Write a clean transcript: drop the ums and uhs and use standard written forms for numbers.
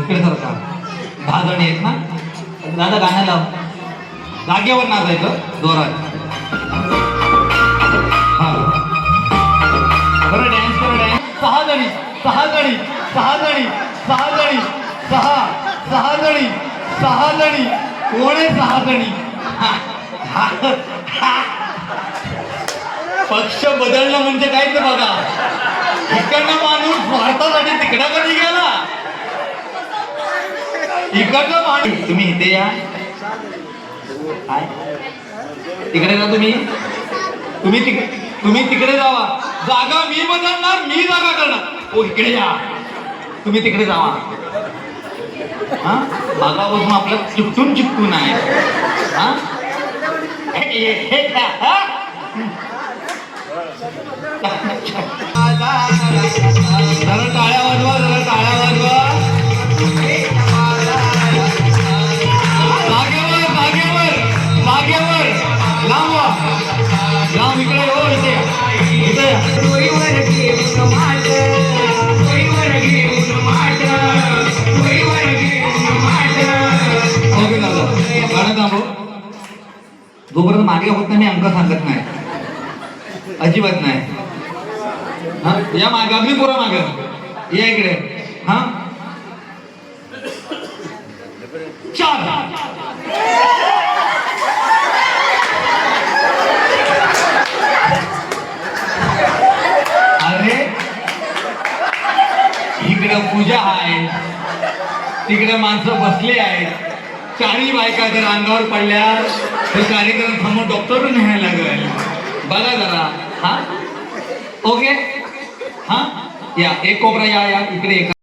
इकडे सरका. 10 जण आहेत ना. दादा गाणं लाव. जागेवर नाचायचं जोरात. हा बरं डॅन्स कर डॅन्स. 6 जणी 6 जणी 6 जणी 6 जणी 6 जणी 6 जणी. कोण आहे 6 जणी? पक्ष बदलणं म्हणजे काय ते बघा. इकडनं माणूस भारतासाठी तिकडं कधी गेला. इकडचं माणूस. तुम्ही इथे या. काय तिकडे जा. तुम्ही तिकडे जावा. जागा मी बदलणार. मी जागा करणार. ओ इकडे या. तुम्ही तिकडे जावा. हा मागापासून आपलं चिकटून आहे. हा जरा टाळ्या वाजवा. जरा टाळ्या वाजवा. जागेवर लांबवा. लांब इकडे हो. इथे ओके दादा गाणं थांबव. जोपर्यंत मागे होत नाही मी अंक सांगत नाही. अजिबात नाही. हा या मागे अगदी पुरा मागे या इकडे. हा 4 अरे इकडे पूजा आहे. तिकडे माणसं बसले आहेत. 4ही बायका जर अंगावर पडल्या तर कार्यक्रम थांबून डॉक्टर न्यायला लागेल. बघा जरा. हा ओके. हा या एक कोपरा या इकडे.